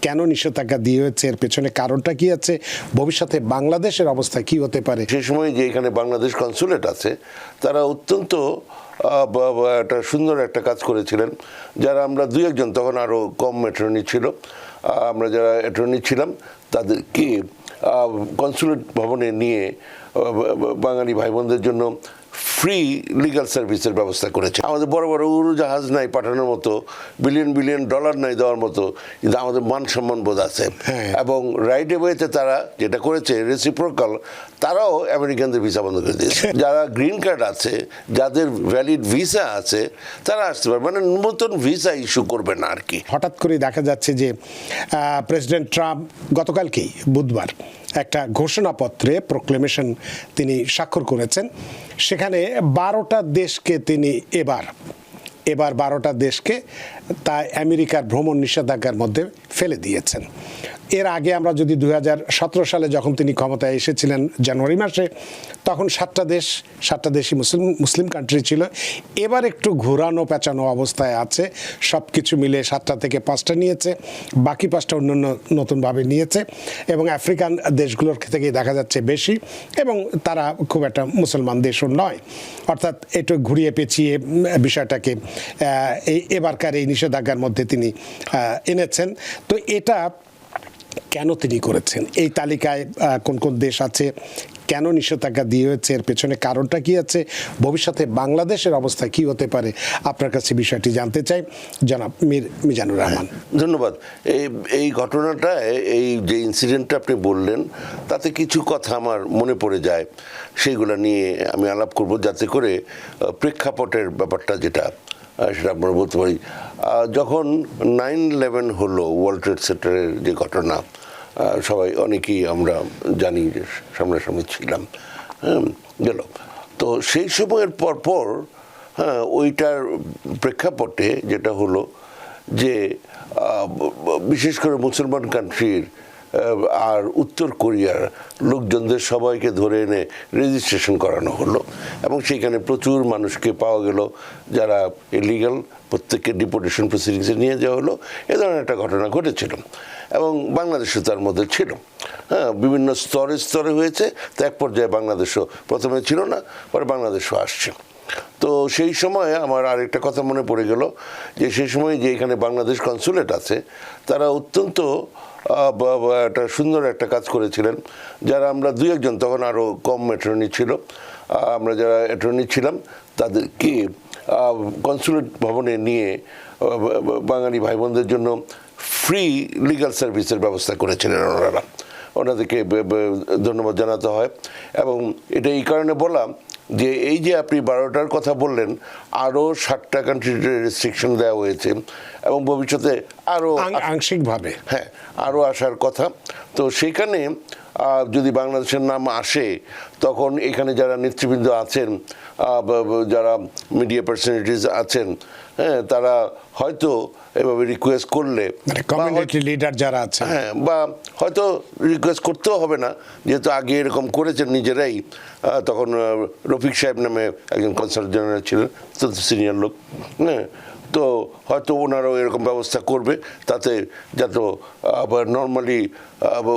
কেন নিষেধাজ্ঞা দিয়ে হয়েছে, এর পেছনে কারণটা কি আছে, ভবিষ্যতে বাংলাদেশের অবস্থা কি হতে পারে? সেই সময় যে এখানে বাংলাদেশ কনসুলেট আছে তারা অত্যন্ত একটা সুন্দর একটা কাজ করেছিলেন। যারা আমরা দুই একজন, তখন আরও কম অ্যাটর্নি ছিল, আমরা যারা অ্যাটর্নি ছিলাম তাদেরকে কনসুলেট ভবনে নিয়ে বাঙালি ভাই বোনদের জন্য ফ্রি লিগাল সার্ভিসের ব্যবস্থা করেছে। আমাদের বড় বড় উড়োজাহাজ নাই পাঠানোর মতো, বিলিয়ন বিলিয়ন ডলার নাই দেওয়ার মতো, কিন্তু আমাদের মান সম্মান বোধ আছে। এবং রাইট ওয়েতে তারা যেটা করেছে রেসিপ্রোকাল, তারাও আমেরিকানদের ভিসা বন্ধ করে দিয়েছে। যারা গ্রিন কার্ড আছে, যাদের ভ্যালিড ভিসা আছে, তারা আসতে পারবে, মানে নতুন ভিসা ইস্যু করবে না আর কি। হঠাৎ করে দেখা যাচ্ছে যে প্রেসিডেন্ট ট্রাম্প গতকালকেই বুধবার একটা ঘোষণাপত্রে প্রোক্লেমেশন তিনি স্বাক্ষর করেছেন। সেখানে 12টা দেশকে তিনি এবার 12টা দেশকে তা আমেরিকার ভ্রমণ নিষেধাজ্ঞার মধ্যে ফেলে দিয়েছেন। এর আগে আমরা যদি 2017 সালে যখন তিনি ক্ষমতায় এসেছিলেন জানুয়ারি মাসে, তখন 7টা দেশই মুসলিম কান্ট্রি ছিল। এবার একটু ঘোরানো পেঁচানো অবস্থায় আছে, সব কিছু মিলে 7টা থেকে 5টা নিয়েছে, বাকি 5টা অন্যান্য নতুনভাবে নিয়েছে এবং আফ্রিকান দেশগুলোর থেকেই দেখা যাচ্ছে বেশি, এবং তারা খুব একটা মুসলমান দেশও নয়। অর্থাৎ একটু ঘুরিয়ে পেঁচিয়ে বিষয়টাকে এবারকার এই নিষেধাজ্ঞার মধ্যে তিনি এনেছেন। তো এটা কেন তিনি করেছেন? এই তালিকায় কোন কোন দেশ আছে, কেন নিষেধাজ্ঞা দিয়ে হয়েছে, এর পেছনে কারণটা কি আছে, ভবিষ্যতে বাংলাদেশের অবস্থা কি হতে পারে, আপনার কাছে বিষয়টি জানতে চাই জনাব মীর মিজানুর রহমান। ধন্যবাদ। এই ঘটনাটা, এই যে ইনসিডেন্টটা আপনি বললেন, তাতে কিছু কথা আমার মনে পড়ে যায়, সেইগুলো নিয়ে আমি আলাপ করব, যাতে করে প্রেক্ষাপটের ব্যাপারটা যেটা সেটা আমরা বলতে পারি। যখন 9/11 হলো, ওয়ার্ল্ড ট্রেড সেন্টারের যে ঘটনা, সবাই অনেকেই আমরা জানি যে সামনাসামনি ছিলাম, গেল। তো সেই সময়ের পরপর ওইটার প্রেক্ষাপটে যেটা হলো যে বিশেষ করে মুসলমান কান্ট্রির আর উত্তর কোরিয়ার লোকজনদের সবাইকে ধরে এনে রেজিস্ট্রেশন করানো হলো, এবং সেইখানে প্রচুর মানুষকে পাওয়া গেল যারা ইলিগাল, প্রত্যেককে ডিপোর্টেশন প্রসিডিংসে নিয়ে যাওয়া হলো। এ ধরনের একটা ঘটনা ঘটেছিল, এবং বাংলাদেশও তার মধ্যে ছিল। বিভিন্ন স্তরে স্তরে হয়েছে, তো এক পর্যায়ে বাংলাদেশও প্রথমে ছিল না, পরে বাংলাদেশও আসছে। তো সেই সময় আমার আরেকটা কথা মনে পড়ে গেল, যে সেই সময় যে এখানে বাংলাদেশ কনসুলেট আছে তারা অত্যন্ত একটা সুন্দর একটা কাজ করেছিলেন। যারা আমরা দুই একজন, তখন আরও কম অ্যাটর্নি ছিল, আমরা যারা অ্যাটর্নি ছিলাম তাদেরকে কনসুলেট ভবনে নিয়ে বাঙালি ভাই বোনদের জন্য ফ্রি লিগাল সার্ভিসের ব্যবস্থা করেছিলেন ওনাদেরকে ধন্যবাদ জানাতে হয়। এবং এটা এই কারণে বললাম যে এই যে আপনি 12টার কথা বললেন, আরও 7টা কান্ট্রির রেস্ট্রিকশন দেওয়া হয়েছে, এবং ভবিষ্যতে আরও আংশিকভাবে আরও আসার কথা। তো সেইখানে যদি বাংলাদেশের নাম আসে, তখন এখানে যারা নেতৃবৃন্দ আছেন, যারা মিডিয়া পার্সোনালিটিস আছেন, তারা হয়তো এভাবে রিকোয়েস্ট করলে, কমিউনিটি লিডার যারা আছে, বা হয়তো রিকোয়েস্ট করতেও হবে না, যেহেতু আগে এরকম করেছেন নিজেরাই। তখন রফিক সাহেব নামে একজন কনসাল জেনারেল ছিলেন, সিনিয়র লোক, তো হয়তো ওনারাও এরকম ব্যবস্থা করবে, তাতে যাতে আবার নর্মালি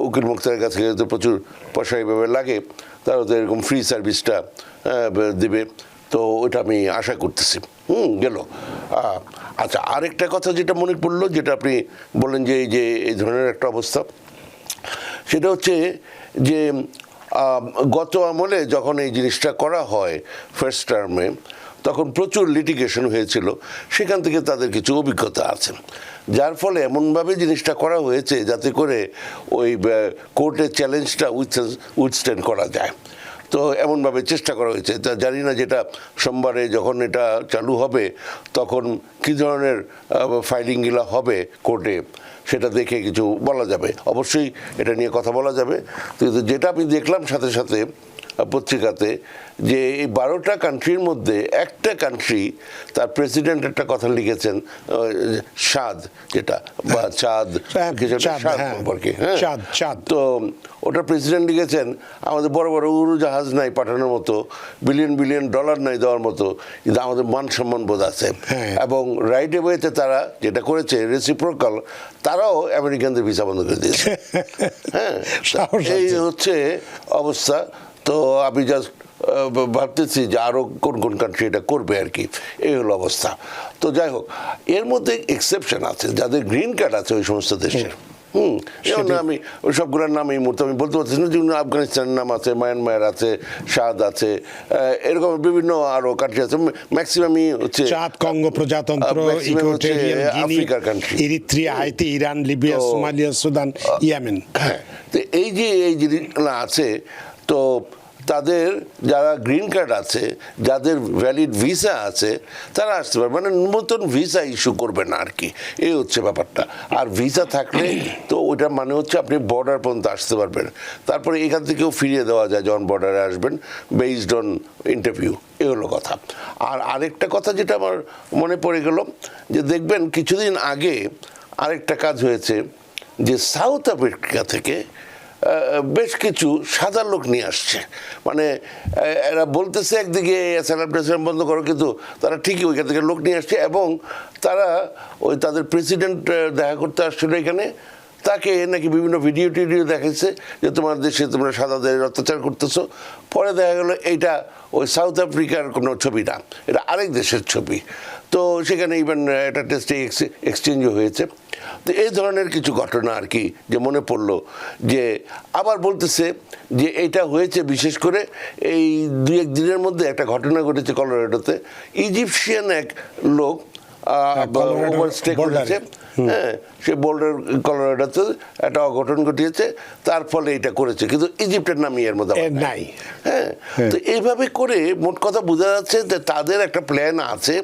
উকিল মুক্তারের কাছে যেহেতু প্রচুর পয়সা এইভাবে লাগে, তারা তো এরকম ফ্রি সার্ভিসটা দেবে। তো ওইটা আমি আশা করতেছি। গেল। আচ্ছা, আরেকটা কথা যেটা মনে পড়লো, যেটা আপনি বললেন যে এই ধরনের একটা অবস্থা, সেটা হচ্ছে যে গত আমলে যখন এই জিনিসটা করা হয় ফার্স্ট টার্মে, তখন প্রচুর লিটিগেশন হয়েছিল, সেখান থেকে তাদের কিছু অভিজ্ঞতা আছে, যার ফলে এমনভাবে জিনিসটা করা হয়েছে যাতে করে ওই কোর্টের চ্যালেঞ্জটা উইথস্ট্যান্ড করা যায়। তো এমনভাবে চেষ্টা করা হয়েছে। তা জানি না যেটা সোমবারে যখন এটা চালু হবে, তখন কী ধরনের ফাইলিংগুলো হবে কোর্টে, সেটা দেখে কিছু বলা যাবে। অবশ্যই এটা নিয়ে কথা বলা যাবে। কিন্তু যেটা আমি দেখলাম সাথে সাথে, পত্রিকাতে যে এই 12টা কান্ট্রির মধ্যে একটা কান্ট্রি তার প্রেসিডেন্ট একটা কথা লিখেছেন সাদ, যেটা বা চাঁদ সম্পর্কে, হ্যাঁ, তো ওটা প্রেসিডেন্ট লিখেছেন আমাদের বড় বড় উড়োজাহাজ নাই পাঠানোর মতো, বিলিয়ন বিলিয়ন ডলার নাই দেওয়ার মতো, কিন্তু আমাদের মান সম্মান বোধ আছে। এবং রাইট ওয়েতে তারা যেটা করেছে রেসিপ্রোকাল, তারাও আমেরিকানদের ভিসা বন্ধ করে দিয়েছে। হ্যাঁ, এই হচ্ছে অবস্থা। তো আমি জাস্ট ভাবতেছি যে আরও কোন কোন কান্ট্রি এটা করবে আর কি, এই হলো অবস্থা। তো যাই হোক, এর মধ্যে এক্সেপশন আছে যাদের গ্রিন কার্ড আছে ওই সমস্ত দেশের। যেমন আমি ওই সবগুলোর নাম এই মুহূর্তে আমি বলতে পারছি না, যেমন আফগানিস্তানের নাম আছে, মায়ানমার আছে, সাদ আছে, এরকম বিভিন্ন আরো কান্ট্রি আছে। ম্যাক্সিমামই হচ্ছে চাদ, কঙ্গো প্রজাতন্ত্র, ইকুয়েটরিয়াল গিনি, আফ্রিকার country, Eritrea, Haiti, Iran, Libya, Somalia, Sudan, Yemen. হ্যাঁ, তো এই যে এই জিনিসগুলো আছে, তো তাদের যারা গ্রিন কার্ড আছে, যাদের ভ্যালিড ভিসা আছে, তারা আসতে পারবে, মানে নতুন ভিসা ইস্যু করবে না আর কি, এই হচ্ছে ব্যাপারটা। আর ভিসা থাকলে তো ওইটা মানে হচ্ছে আপনি বর্ডার পর্যন্ত আসতে পারবেন, তারপরে এখান থেকেও ফিরিয়ে দেওয়া যায় যখন বর্ডারে আসবেন, বেসড অন ইন্টারভিউ। এ হলো কথা। আর আরেকটা কথা যেটা আমার মনে পড়ে গেল, যে দেখবেন কিছুদিন আগে আরেকটা কাজ হয়েছে, যে সাউথ আফ্রিকা থেকে বেশ কিছু সাদা লোক নিয়ে আসছে। মানে এরা বলতেছে একদিকে অ্যাসাইলাম বন্ধ করো, কিন্তু তারা ঠিকই ওইখান থেকে লোক নিয়ে আসছে, এবং তারা ওই তাদের প্রেসিডেন্ট দেখা করতে আসছিল এখানে, তাকে নাকি বিভিন্ন ভিডিও টিডিও দেখাচ্ছে যে তোমার দেশে তোমরা সাদাদের অত্যাচার করতেছো। পরে দেখা গেলো এইটা ওই সাউথ আফ্রিকার কোনো ছবি না, এটা আরেক দেশের ছবি। তো সেখানে ইভেন একটা টেস্টে এক্সচেঞ্জও হয়েছে। তো এই ধরনের কিছু ঘটনা আর কি, যে মনে পড়লো যে আবার বলতেছে যে এটা হয়েছে বিশেষ করে এই 2-1 দিনের মধ্যে একটা ঘটনা ঘটেছে কলোরাডোতে। ইজিপশিয়ান এক লোক ওভারস্টে করেছে, হ্যাঁ, সে বোল্ডার কলোরাডোতে একটা অঘটন ঘটিয়েছে, তার ফলে এটা করেছে, কিন্তু ইজিপ্টের নামই এর মধ্যে নাই। হ্যাঁ, তো এইভাবে করে মোট কথা বোঝা যাচ্ছে যে তাদের একটা প্ল্যান আছে।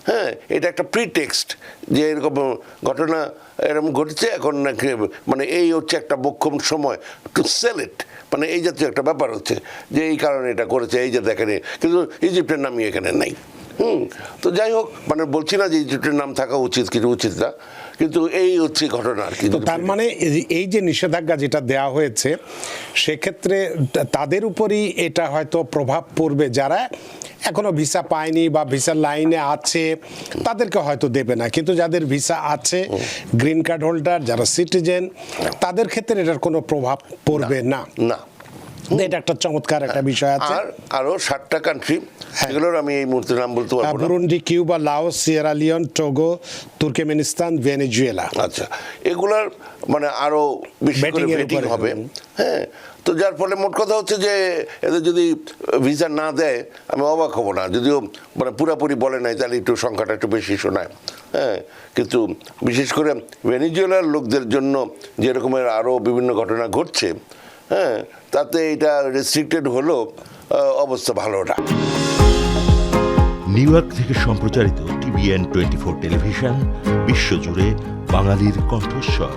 হ্যাঁ, এটা একটা প্রিটেক্সট যে এরকম ঘটনা এরকম ঘটেছে, এখন নাকি মানে এই হচ্ছে একটা মোক্ষম সময় টু সেল ইট, মানে এই জাতীয় একটা ব্যাপার হচ্ছে যে এই কারণে এটা করেছে, এই যে দেখেন, কিন্তু ইজিপ্টের নামই এখানে নাই। তো যাই হোক, মানে বলছি না যে ইজিপ্টের নাম থাকা উচিত কিছু উচিত না, কিন্তু এই হচ্ছে ঘটনা আর কি। তার মানে এই যে নিষেধাজ্ঞা যেটা দেওয়া হয়েছে, সেক্ষেত্রে তাদের উপরই এটা হয়তো প্রভাব পড়বে, যারা এখনো ভিসা পায়নি বা ভিসার লাইনে আছে তাদেরকে হয়তো দেবে না, কিন্তু যাদের ভিসা আছে, গ্রিন কার্ড হোল্ডার, যারা সিটিজেন, তাদের ক্ষেত্রে এটার কোনো প্রভাব পড়বে না। না, এটা একটা চমৎকার একটা বিষয় আছে। আর আরো 7টা কান্ট্রি, এগুলোর আমি এই মুহূর্তে নাম বলতে পারবো না। Burundi, Cuba, Laos, Sierra Leone, Togo, Turkmenistan, Venezuela. আচ্ছা, এগুলার মানে আরো বেশি করে ভেটিং হবে। হ্যাঁ, তো যার ফলে মোট কথা হচ্ছে যে এদের যদি ভিসা না দেয় আমি অবাক হব না, যদিও মানে পুরাপুরি বলে নাই, তাহলে একটু সংখ্যাটা একটু বেশি শোনায়। হ্যাঁ, কিন্তু বিশেষ করে ভেনেজুয়েলার লোকদের জন্য যে রকমের আরও বিভিন্ন ঘটনা ঘটছে, হ্যাঁ, তাতে এটা রেস্ট্রিক্টেড হলো অবস্থা ভালো না। নিউ ইয়র্ক থেকে সম্প্রচারিত TVN 24 টেলিভিশন বিশ্বজুড়ে বাঙালির কণ্ঠস্বর।